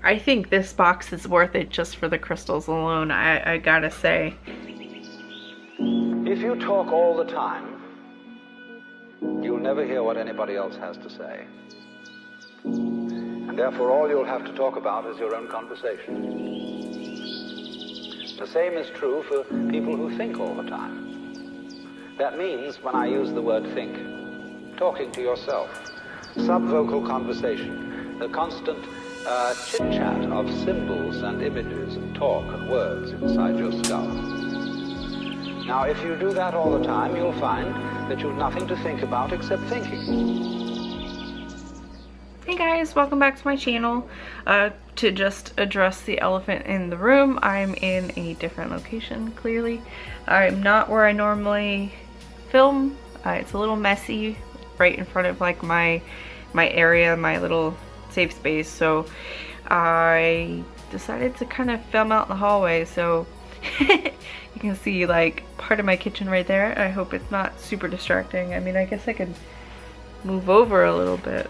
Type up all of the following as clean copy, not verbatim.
I think this box is worth it just for the crystals alone, I gotta say. If you talk all the time, you'll never hear what anybody else has to say. And therefore all you'll have to talk about is your own conversation. The same is true for people who think all the time. That means, when I use the word think, talking to yourself, subvocal conversation, the constant chit-chat of symbols and images and talk and words inside your skull. Now, if you do that all the time, you'll find that you've nothing to think about except thinking. Hey guys, welcome back to my channel. To just address the elephant in the room, I'm in a different location, clearly. I'm not where I normally film. It's a little messy right in front of like my area, my little safe space, so I decided to kind of film out in the hallway, so you can see like part of my kitchen right there. I hope it's not super distracting. I mean, I guess I could move over a little bit.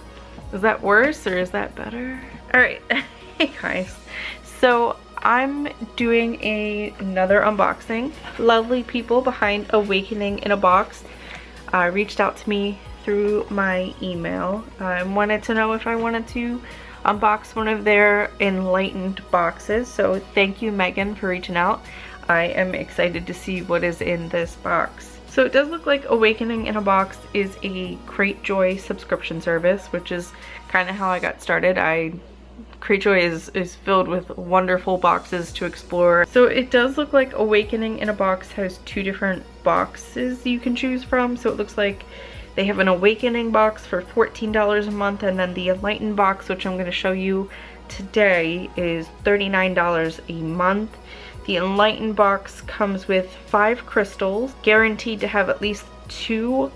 Is that worse or is that better? All right, hey guys. So I'm doing another unboxing. Lovely people behind Awakening in a Box reached out to me through my email and wanted to know if I wanted to unbox one of their Enlightened boxes. So thank you, Megan, for reaching out. I am excited to see what is in this box. So it does look like Awakening in a Box is a Cratejoy subscription service, which is kind of how I got started. Cratejoy is filled with wonderful boxes to explore. So it does look like Awakening in a Box has two different boxes you can choose from. So it looks like they have an Awakening box for $14 a month, and then the Enlightened box, which I'm going to show you today, is $39 a month. The Enlightened box comes with 5 crystals, guaranteed to have at least 2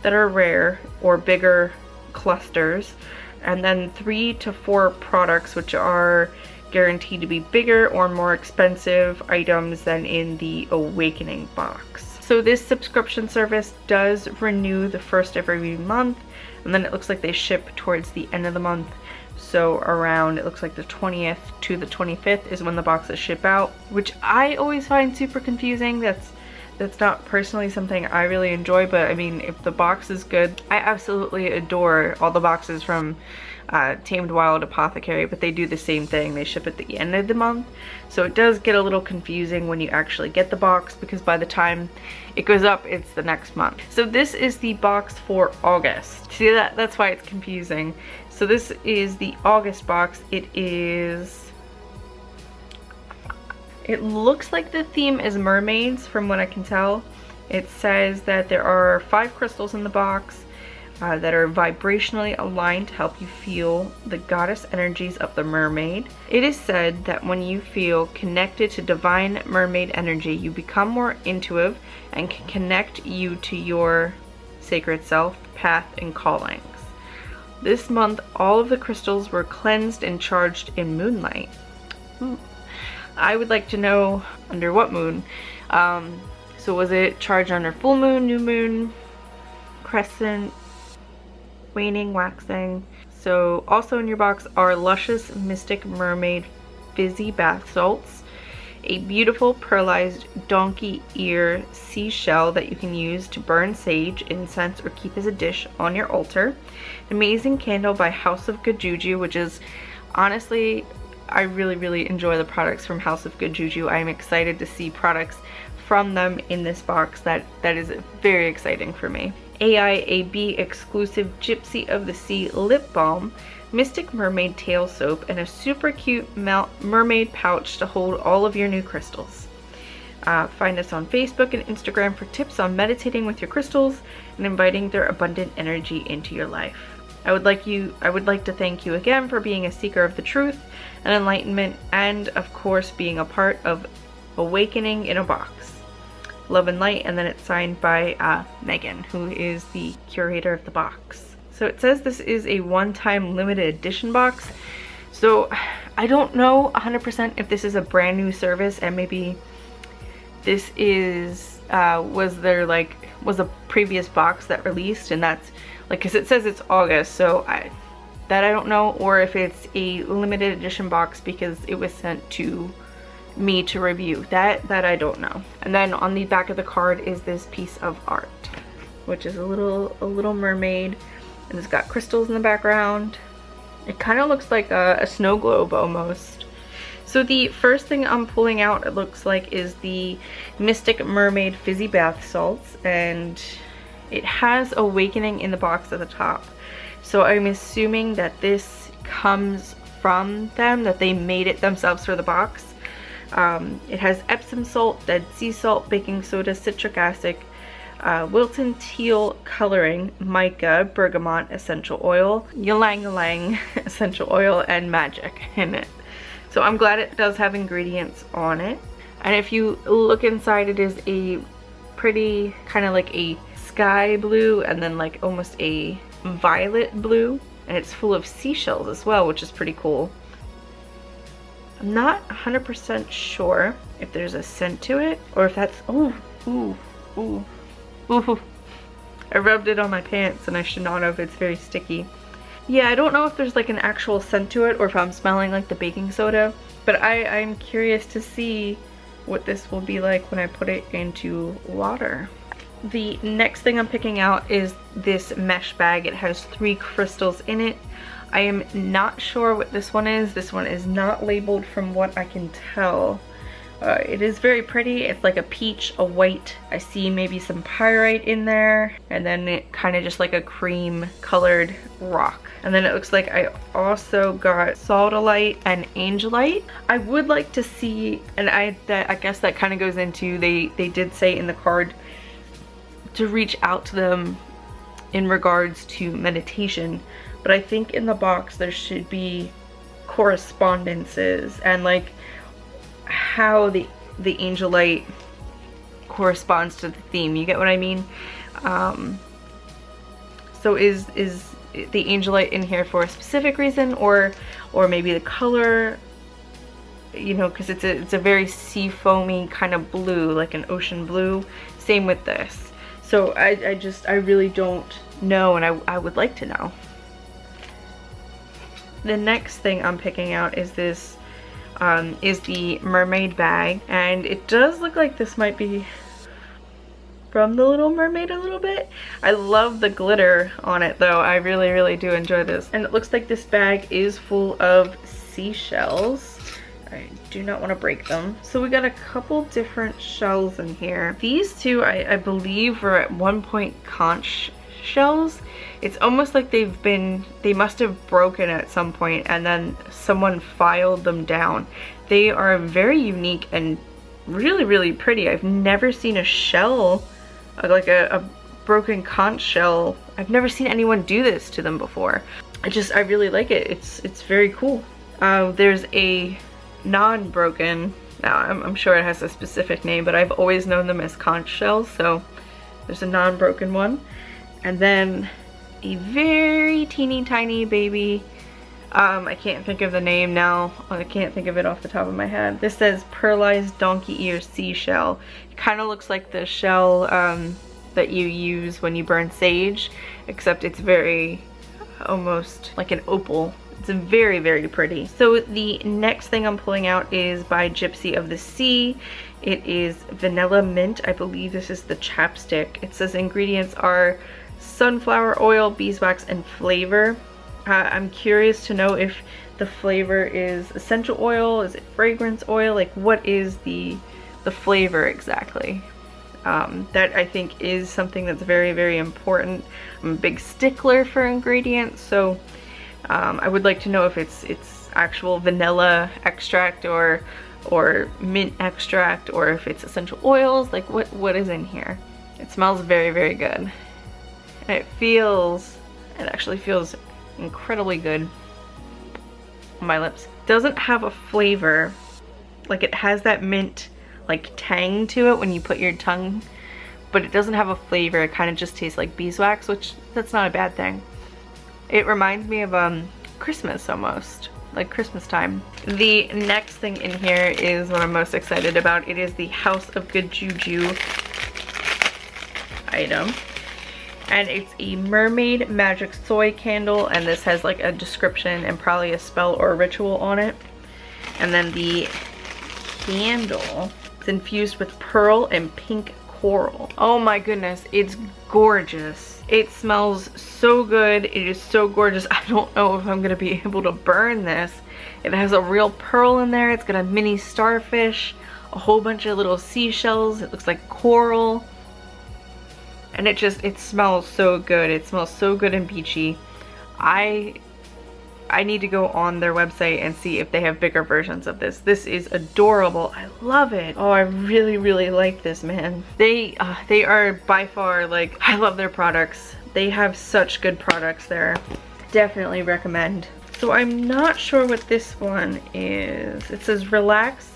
that are rare or bigger clusters, and then 3 to 4 products which are guaranteed to be bigger or more expensive items than in the Awakening box. So this subscription service does renew the first of every month, and then it looks like they ship towards the end of the month. So around, it looks like the 20th to the 25th is when the boxes ship out, which I always find super confusing. That's not personally something I really enjoy, but I mean, if the box is good, I absolutely adore all the boxes from Tamed Wild Apothecary, but they do the same thing. They ship at the end of the month. So it does get a little confusing when you actually get the box, because by the time it goes up, it's the next month. So this is the box for August. See, that's why it's confusing. So this is the August box. It looks like the theme is mermaids from what I can tell. It says that there are 5 crystals in the box that are vibrationally aligned to help you feel the goddess energies of the mermaid. It is said that when you feel connected to divine mermaid energy, you become more intuitive and can connect you to your sacred self, path, and callings. This month, all of the crystals were cleansed and charged in moonlight. I would like to know under what moon. So was it charged under full moon, new moon, crescent, waning, waxing? So also in your box are luscious Mystic Mermaid fizzy bath salts, a beautiful pearlized donkey ear seashell that you can use to burn sage, incense, or keep as a dish on your altar, an amazing candle by House of Good Juju, which is honestly, I really enjoy the products from House of Good Juju. I'm excited to see products from them in this box. That is very exciting for me. AIAB exclusive Gypsy of the Sea lip balm, Mystic Mermaid tail soap, and a super cute mermaid pouch to hold all of your new crystals. Find us on Facebook and Instagram for tips on meditating with your crystals and inviting their abundant energy into your life. I would like to thank you again for being a seeker of the truth and enlightenment, and of course being a part of Awakening in a Box. Love and light. And then it's signed by Megan, who is the curator of the box. So it says this is a one-time limited edition box. So I don't know 100% if this is a brand new service, and maybe this is was a previous box that released, and that's like, because it says it's August, so That I don't know, or if it's a limited edition box because it was sent to me to review. That I don't know. And then on the back of the card is this piece of art, which is a little mermaid, and it's got crystals in the background. It kind of looks like a snow globe almost. So the first thing I'm pulling out, it looks like, is the Mystic Mermaid Fizzy Bath Salts, and it has Awakening in the box at the top. So I'm assuming that this comes from them, that they made it themselves for the box. It has Epsom salt, Dead Sea salt, baking soda, citric acid, Wilton teal coloring, mica, bergamot essential oil, ylang ylang essential oil, and magic in it. So I'm glad it does have ingredients on it. And if you look inside, it is a pretty kind of like a sky blue and then like almost a violet blue, and it's full of seashells as well, which is pretty cool. I'm not 100% sure if there's a scent to it or if that's, ooh. I rubbed it on my pants and I should not have, it's very sticky. Yeah, I don't know if there's like an actual scent to it or if I'm smelling like the baking soda, but I'm curious to see what this will be like when I put it into water. The next thing I'm picking out is this mesh bag. It has 3 crystals in it. I am not sure what this one is. This one is not labeled from what I can tell. It is very pretty. It's like a peach, a white. I see maybe some pyrite in there, and then it kind of just like a cream colored rock. And then it looks like I also got sodalite and angelite. I would like to see, and I guess that kind of goes into, they did say in the card to reach out to them in regards to meditation, but I think in the box there should be correspondences and like how the angelite corresponds to the theme. You get what I mean? So is the angelite in here for a specific reason, or maybe the color, you know, because it's a very sea foamy kind of blue, like an ocean blue. Same with this. So I really don't know, and I would like to know. The next thing I'm picking out is this, is the mermaid bag, and it does look like this might be from the Little Mermaid a little bit. I love the glitter on it though. I really do enjoy this. And it looks like this bag is full of seashells. I do not want to break them. So we got a couple different shells in here. These two I believe were at one point conch shells. It's almost like they must have broken at some point and then someone filed them down. They are very unique and really pretty. I've never seen a shell, like a broken conch shell. I've never seen anyone do this to them before. I really like it. It's very cool. There's a non-broken, now I'm sure it has a specific name, but I've always known them as conch shells, so there's a non-broken one. And then a very teeny tiny baby, I can't think of the name now. I can't think of it off the top of my head. This says pearlized donkey ear seashell. It kind of looks like the shell that you use when you burn sage, except it's very almost like an opal. It's very pretty. So the next thing I'm pulling out is by Gypsy of the Sea. It is vanilla mint. I believe this is the chapstick. It says ingredients are sunflower oil, beeswax, and flavor. I'm curious to know if the flavor is essential oil, is it fragrance oil, like what is the flavor exactly? That I think is something that's very important. I'm a big stickler for ingredients, so I would like to know if it's actual vanilla extract or mint extract, or if it's essential oils, like what is in here. It smells very good. And it actually feels incredibly good on my lips. Doesn't have a flavor, like it has that mint like tang to it when you put your tongue, but it doesn't have a flavor. It kind of just tastes like beeswax, which that's not a bad thing. It reminds me of Christmas almost, like Christmas time. The next thing in here is what I'm most excited about. It is the House of Good Juju item. And it's a Mermaid Magic soy candle, and this has like a description and probably a spell or a ritual on it. And then the candle is infused with pearl and pink coral. Oh my goodness, it's gorgeous. It smells so good. It is so gorgeous. I don't know if I'm gonna be able to burn this. It has a real pearl in there. It's got a mini starfish, a whole bunch of little seashells. It looks like coral. And it smells so good. It smells so good and beachy. I need to go on their website and see if they have bigger versions of this. This is adorable. I love it. Oh, I really, really like this, man. They are by far, like, I love their products. They have such good products there. Definitely recommend. So I'm not sure what this one is. It says Relax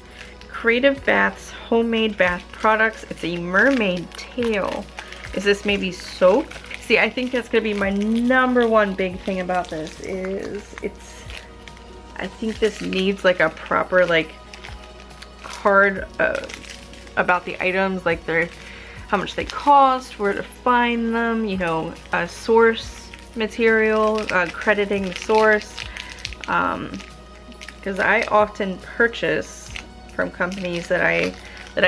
Creative Baths Homemade Bath Products. It's a mermaid tail. Is this maybe soap? See, I think that's gonna be my #1 big thing about this is I think this needs like a proper like card about the items, like how much they cost, where to find them, you know, source material, crediting the source, because I often purchase from companies that I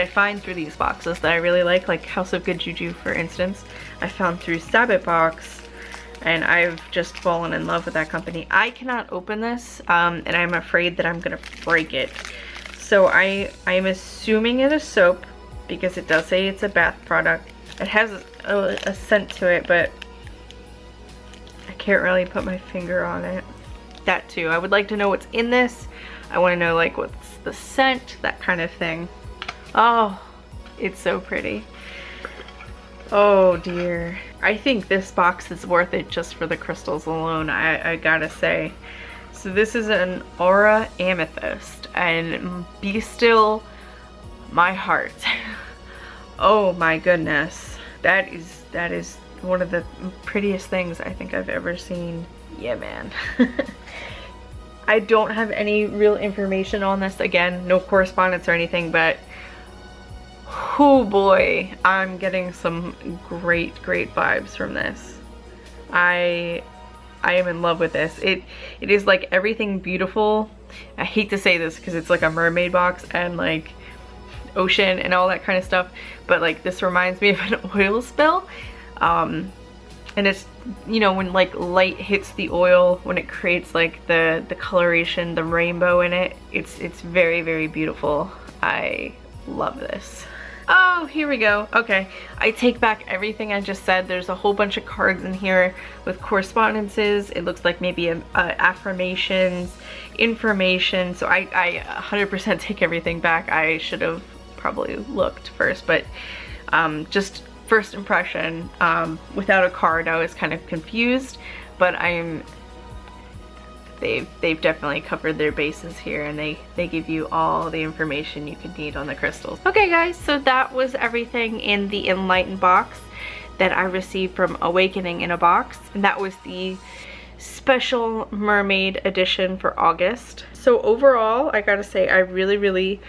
find through these boxes that I really like House of Good Juju, for instance. I found through Sabbath Box, and I've just fallen in love with that company. I cannot open this, and I'm afraid that I'm gonna break it. So I'm assuming it is soap, because it does say it's a bath product. It has a scent to it, but I can't really put my finger on it. That too, I would like to know what's in this. I wanna know like what's the scent, that kind of thing. Oh, it's so pretty. Oh dear. I think this box is worth it just for the crystals alone, I gotta say. So this is an Aura Amethyst, and be still my heart. Oh my goodness. That is one of the prettiest things I think I've ever seen. Yeah, man. I don't have any real information on this. Again, no correspondence or anything, but oh boy, I'm getting some great vibes from this. I am in love with this. It is like everything beautiful. I hate to say this because it's like a mermaid box and like ocean and all that kind of stuff, but like this reminds me of an oil spill. And it's, you know, when like light hits the oil, when it creates like the coloration, the rainbow in it, it's very beautiful. I love this. Oh, here we go. Okay, I take back everything I just said. There's a whole bunch of cards in here with correspondences. It looks like maybe affirmations, information. So I 100% take everything back. I should have probably looked first, but just first impression, without a card, I was kind of confused, but they've definitely covered their bases here, and they give you all the information you could need on the crystals. Okay guys, so that was everything in the Enlightened box that I received from Awakening in a Box, and that was the special mermaid edition for August. So overall, I gotta say, I really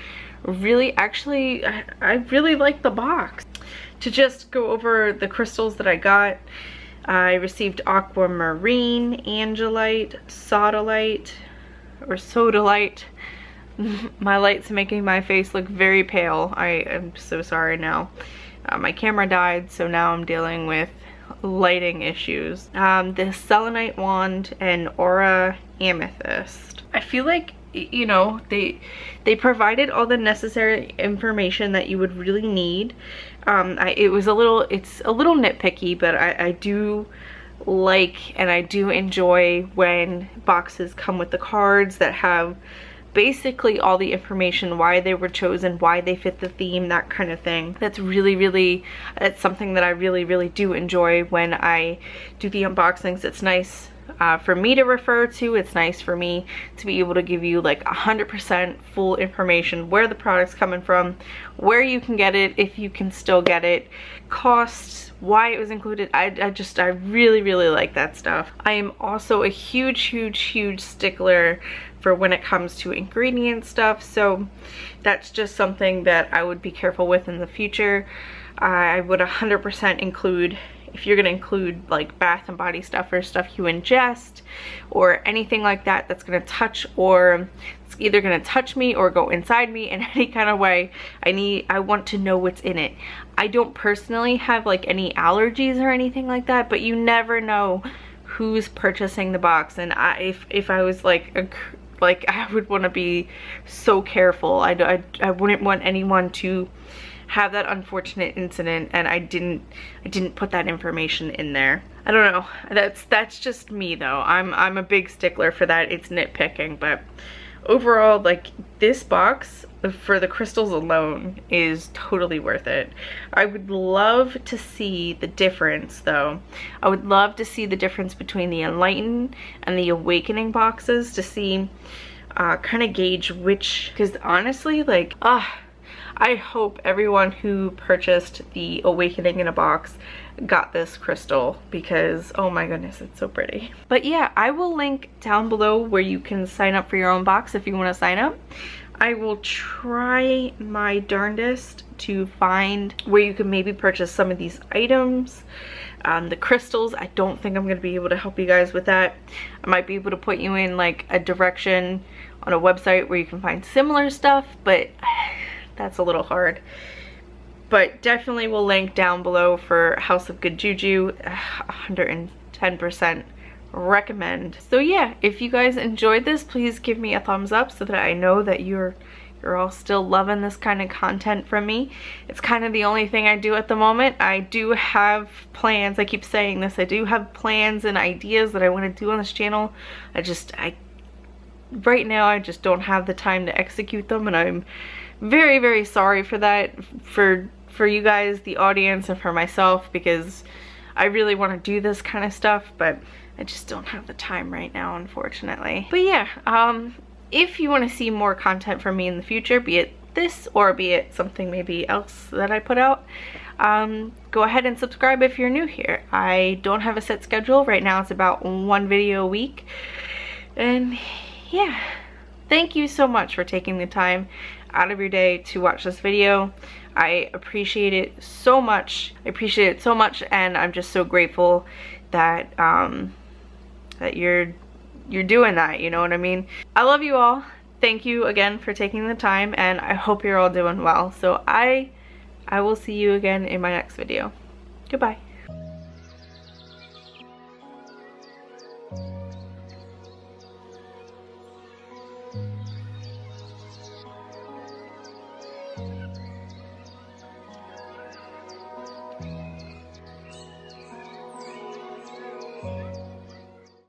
actually I really like the box. To just go over the crystals that I got, I received Aquamarine, Angelite, Sodalite, or Sodalite. My light's making my face look very pale. I am so sorry now. My camera died, so now I'm dealing with lighting issues. The Selenite Wand and Aura Amethyst. I feel like, you know, they provided all the necessary information that you would really need. It's a little nitpicky, but I do like and I do enjoy when boxes come with the cards that have basically all the information, why they were chosen, why they fit the theme, that kind of thing. That's something that I really do enjoy when I do the unboxings. It's nice for me to refer to. It's nice for me to be able to give you like 100% full information, where the product's coming from, where you can get it, if you can still get it, costs, why it was included. I really like that stuff. I am also a huge stickler for when it comes to ingredient stuff, so that's just something that I would be careful with in the future. I would 100% include if you're gonna include like bath and body stuff or stuff you ingest or anything like that that's gonna touch, or it's either gonna touch me or go inside me in any kind of way, I want to know what's in it. I don't personally have like any allergies or anything like that, but you never know who's purchasing the box, and if I was like I would want to be so careful. I wouldn't want anyone to have that unfortunate incident, and I didn't put that information in there. I don't know. That's just me though. I'm a big stickler for that. It's nitpicking, but overall, like, this box for the crystals alone is totally worth it. I would love to see the difference though. I would love to see the difference between the Enlightened and the Awakening boxes to see, kind of gauge which, because honestly, like, I hope everyone who purchased the Awakening in a box got this crystal, because oh my goodness, it's so pretty. But yeah, I will link down below where you can sign up for your own box if you want to sign up. I will try my darndest to find where you can maybe purchase some of these items. The crystals, I don't think I'm going to be able to help you guys with that. I might be able to put you in like a direction on a website where you can find similar stuff, but that's a little hard. But definitely will link down below for House of Good Juju. 110% recommend. So yeah, if you guys enjoyed this, please give me a thumbs up so that I know that you're all still loving this kind of content from me. It's kind of the only thing I do at the moment. I do have plans, I keep saying this, I do have plans and ideas that I want to do on this channel. Right now I just don't have the time to execute them, and I'm very, very sorry for that, for you guys, the audience, and for myself, because I really want to do this kind of stuff, but I just don't have the time right now, unfortunately. But yeah, if you want to see more content from me in the future, be it this or be it something maybe else that I put out, go ahead and subscribe if you're new here. I don't have a set schedule. Right now it's about 1 video a week. And yeah, thank you so much for taking the time out of your day to watch this video. I appreciate it so much. I appreciate it so much, and I'm just so grateful that that you're doing that, you know what I mean? I love you all. Thank you again for taking the time, and I hope you're all doing well. So I will see you again in my next video. Goodbye.